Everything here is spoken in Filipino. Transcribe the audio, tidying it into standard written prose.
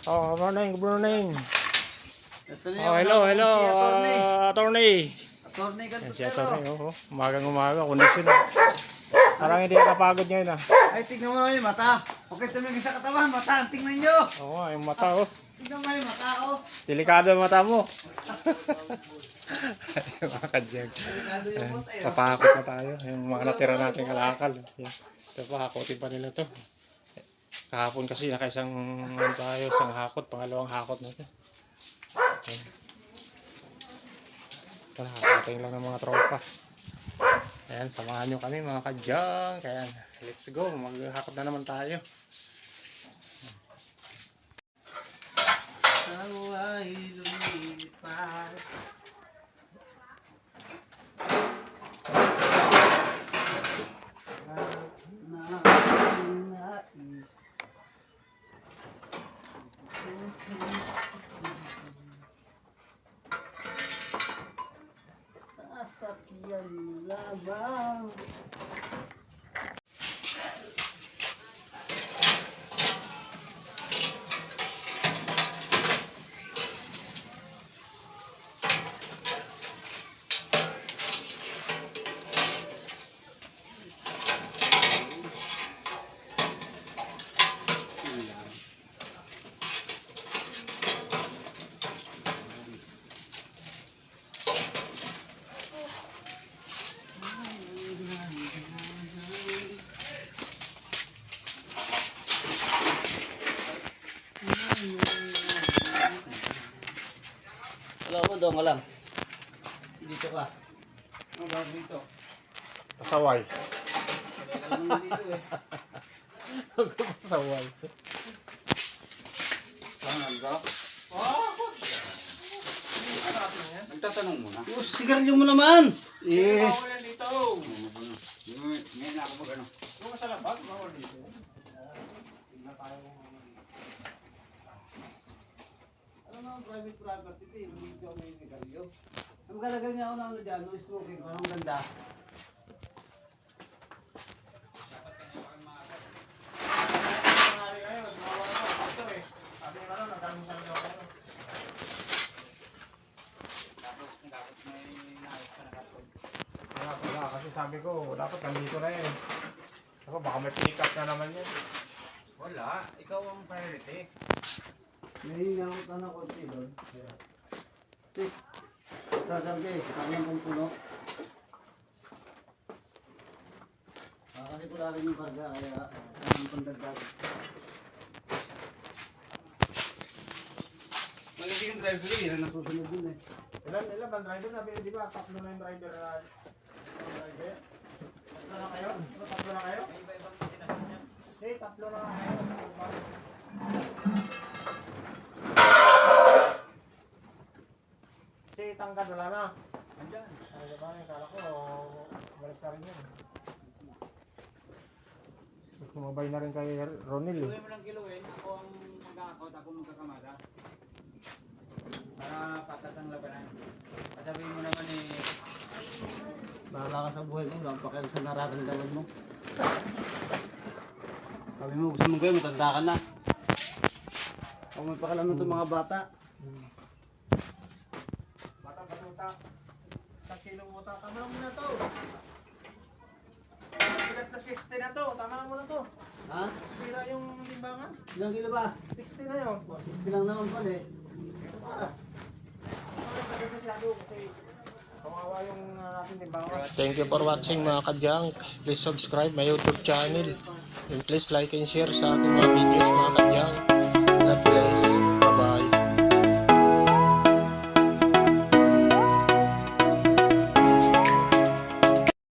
Oh, morning, good morning. Ito na Oh, hello, si attorney. attorney. Attorney Yan si Cantutero. attorney, umagang umaga, kondisyon. Parang hindi nakapagod ngayon Ay, tignan mo naman yung mata. Okay, tumingin sa katawan, mata. Tingnan nyo. Oo nga, yung mata Tignan mo yung mata, Delikado ang mata mo. Mga kadyang. Delikado yung mata, Papakot na tayo. Yung mga natira nating kalakal. Yan. Ito, pahakotin pa nila to. Kahapon kasi nakaisang tayo, isang hakot, pangalawang hakot na ito. Ito, nakakating lang ng mga tropa. Ayan, samahan nyo kami mga kadyang. Kaya, let's go. Maghahakot na naman tayo. Ay, lumilipad. Sasakyan lamang. Alam mo, doon ka lang. Dito ka. Ano ba dito? Pasaway. Alam mo dito eh. Pasaway. Ano? Nagtatanong mo na? Oh, sigarilyo mo naman! Eh! Bawal yan dito. Ngayon ako mag ano? Yung sa labas, bawal dito. Tignan tayo. Ano naman private property ito eh. Hindi ako may sigarilyo. Ang galagay niya ako na ano dyan, no smoking ko. Anong ganda? Kasi sabi ko, dapat nandito na yun. Ako, baka may pick up na naman yun. Wala, ikaw ang priority. Nahinga ako tanong konti doon. Tik. Kagabi, kanyang kong puno. Kasi ko lang yung karga, kaya kanyang pandagdag. Magaling yung driver eh, yan ang susunod dun eh. Ilan bang driver? Sabi, di ba, tatlo na yung driver na driver? Tatlo na kayo? Tatlo na kayo? May iba-ibang sinasal niya. Hey, tatlo na kayo. Si Tangkad, wala na. Andyan. Ay, diba, kala ko, balik na rin yun. Sumabay na rin kay Ronil. Kiluhin mo lang kiluhin. Ako ang mag-aakot, ako magkakamada. Para patas ang labanan. Sabihin mo naman eh, Bahala ka sa buhay mo, lang pakialam sa nararamdaman mo. Sabi mo, gusto mo kayo, matanda ka na. Huwag may pakialam ng mga bata. Batang batuta. 1 kilong muta. Tama mo na to. Bigat na 60 na to. Tama mo na to. Ha? Sira yung limbangan. Ilang kilo ba? 60 na yun. 60 lang naman pala eh. Thank you for watching mga kadyang. Please subscribe my YouTube channel. And please like and share sa ating mga videos mga kadyang. God bless. Bye bye.